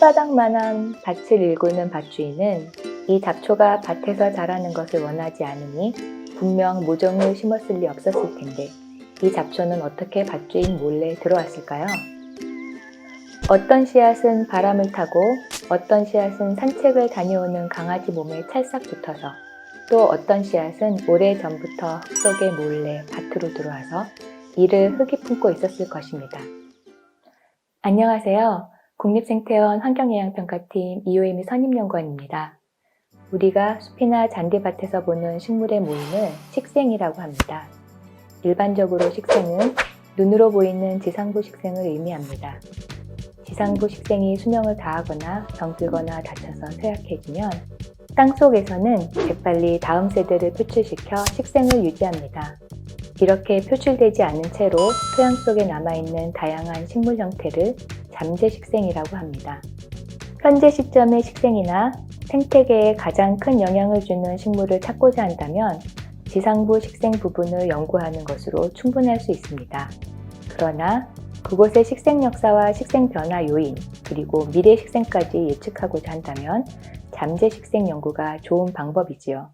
손바닥만한 밭을 일구는 밭주인은 이 잡초가 밭에서 자라는 것을 원하지 않으니 분명 모종을 심었을 리 없었을 텐데 이 잡초는 어떻게 밭주인 몰래 들어왔을까요? 어떤 씨앗은 바람을 타고 어떤 씨앗은 산책을 다녀오는 강아지 몸에 찰싹 붙어서 또 어떤 씨앗은 오래전부터 흙 속에 몰래 밭으로 들어와서 이를 흙이 품고 있었을 것입니다. 안녕하세요. 국립생태원 환경영양평가팀 이호임이 선임연구원입니다. 우리가 숲이나 잔디밭에서 보는 식물의 모임을 식생이라고 합니다. 일반적으로 식생은 눈으로 보이는 지상부 식생을 의미합니다. 지상부 식생이 수명을 다하거나 병들거나 다쳐서 쇠약해지면 땅속에서는 재빨리 다음 세대를 표출시켜 식생을 유지합니다. 이렇게 표출되지 않은 채로 토양 속에 남아있는 다양한 식물 형태를 잠재 식생이라고 합니다. 현재 시점의 식생이나 생태계에 가장 큰 영향을 주는 식물을 찾고자 한다면 지상부 식생 부분을 연구하는 것으로 충분할 수 있습니다. 그러나 그곳의 식생 역사와 식생 변화 요인, 그리고 미래 식생까지 예측하고자 한다면 잠재 식생 연구가 좋은 방법이지요.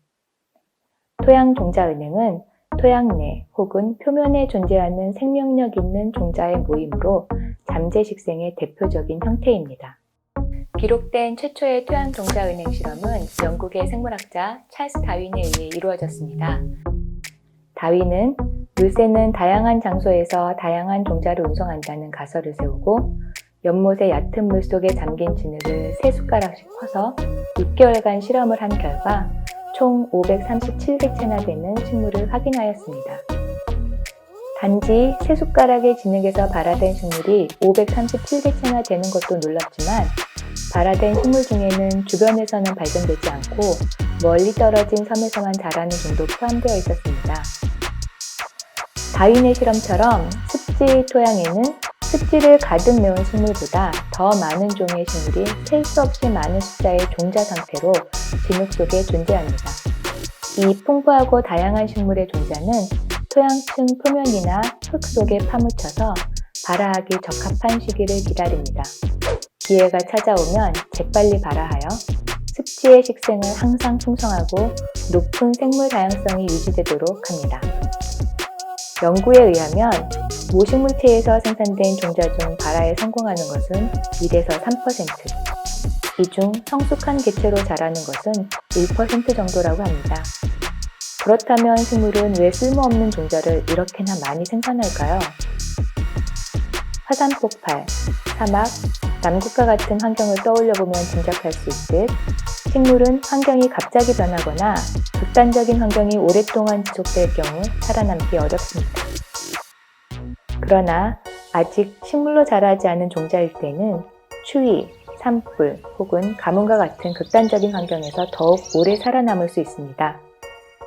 토양 종자은행은 토양 내 혹은 표면에 존재하는 생명력 있는 종자의 모임으로 잠재 식생의 대표적인 형태입니다. 기록된 최초의 토양 종자은행 실험은 영국의 생물학자 찰스 다윈에 의해 이루어졌습니다. 다윈은 물새는 다양한 장소에서 다양한 종자를 운송한다는 가설을 세우고 연못의 얕은 물속에 잠긴 진흙을 3숟가락씩 퍼서 6개월간 실험을 한 결과 총 537개체나 되는 식물을 확인하였습니다. 단지 3숟가락의 진흙에서 발화된 식물이 537개체나 되는 것도 놀랍지만 발화된 식물 중에는 주변에서는 발견되지 않고 멀리 떨어진 섬에서만 자라는 종도 포함되어 있었습니다. 다윈의 실험처럼 습지 토양에는 습지를 가득 메운 식물보다 더 많은 종의 식물이 셀 수 없이 많은 숫자의 종자 상태로 진흙 속에 존재합니다. 이 풍부하고 다양한 식물의 종자는 토양층 표면이나 흙 속에 파묻혀서 발화하기 적합한 시기를 기다립니다. 기회가 찾아오면 재빨리 발화하여 습지의 식생을 항상 풍성하고 높은 생물 다양성이 유지되도록 합니다. 연구에 의하면 모식물체에서 생산된 종자 중 발화에 성공하는 것은 1에서 3%, 이 중 성숙한 개체로 자라는 것은 1% 정도라고 합니다. 그렇다면 식물은 왜 쓸모없는 종자를 이렇게나 많이 생산할까요? 화산 폭발, 사막, 남극과 같은 환경을 떠올려보면 짐작할 수 있듯 식물은 환경이 갑자기 변하거나 극단적인 환경이 오랫동안 지속될 경우 살아남기 어렵습니다. 그러나 아직 식물로 자라지 않은 종자일 때는 추위, 산불 혹은 가뭄과 같은 극단적인 환경에서 더욱 오래 살아남을 수 있습니다.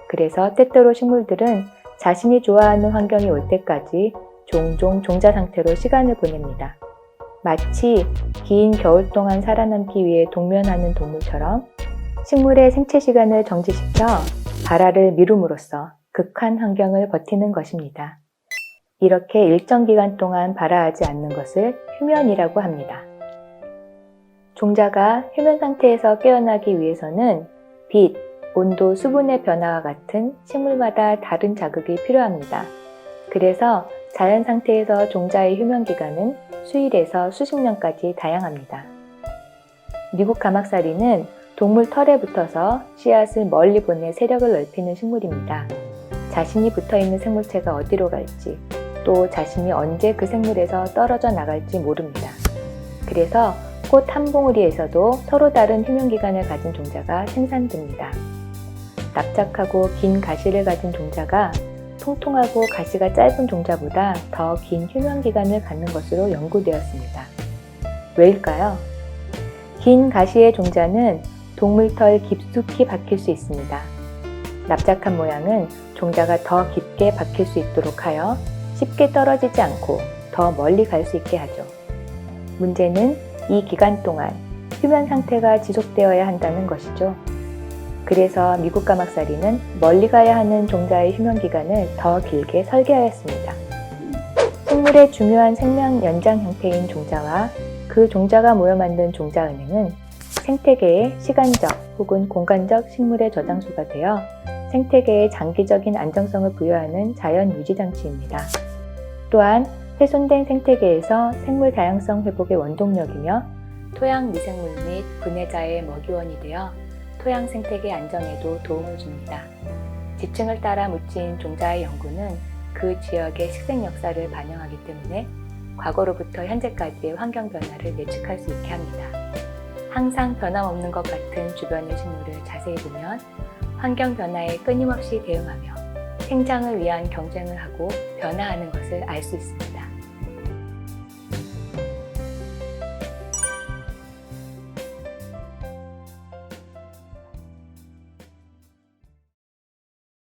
그래서 때때로 식물들은 자신이 좋아하는 환경이 올 때까지 종종 종자 상태로 시간을 보냅니다. 마치 긴 겨울 동안 살아남기 위해 동면하는 동물처럼 식물의 생체 시간을 정지시켜 발화를 미룸으로써 극한 환경을 버티는 것입니다. 이렇게 일정 기간 동안 발화하지 않는 것을 휴면이라고 합니다. 종자가 휴면 상태에서 깨어나기 위해서는 빛, 온도, 수분의 변화와 같은 식물마다 다른 자극이 필요합니다. 그래서 자연 상태에서 종자의 휴면 기간은 수일에서 수십 년까지 다양합니다. 미국 가막살이는 동물 털에 붙어서 씨앗을 멀리 보내 세력을 넓히는 식물입니다. 자신이 붙어있는 생물체가 어디로 갈지, 또 자신이 언제 그 생물에서 떨어져 나갈지 모릅니다. 그래서 꽃 한 봉우리에서도 서로 다른 휴면기간을 가진 종자가 생산됩니다. 납작하고 긴 가시를 가진 종자가 통통하고 가시가 짧은 종자보다 더 긴 휴면기간을 갖는 것으로 연구되었습니다. 왜일까요? 긴 가시의 종자는 동물털 깊숙이 박힐 수 있습니다. 납작한 모양은 종자가 더 깊게 박힐 수 있도록 하여 쉽게 떨어지지 않고 더 멀리 갈 수 있게 하죠. 문제는 이 기간 동안 휴면 상태가 지속되어야 한다는 것이죠. 그래서 미국 가막살이는 멀리 가야 하는 종자의 휴면 기간을 더 길게 설계하였습니다. 식물의 중요한 생명 연장 형태인 종자와 그 종자가 모여 만든 종자은행은 생태계의 시간적 혹은 공간적 식물의 저장소가 되어 생태계에 장기적인 안정성을 부여하는 자연 유지 장치입니다. 또한 훼손된 생태계에서 생물 다양성 회복의 원동력이며 토양 미생물 및 분해자의 먹이원이 되어 토양 생태계 안정에도 도움을 줍니다. 지층을 따라 묻힌 종자의 연구는 그 지역의 식생 역사를 반영하기 때문에 과거로부터 현재까지의 환경 변화를 예측할 수 있게 합니다. 항상 변함없는 것 같은 주변의 식물을 자세히 보면 환경 변화에 끊임없이 대응하며 생장을 위한 경쟁을 하고 변화하는 것을 알 수 있습니다.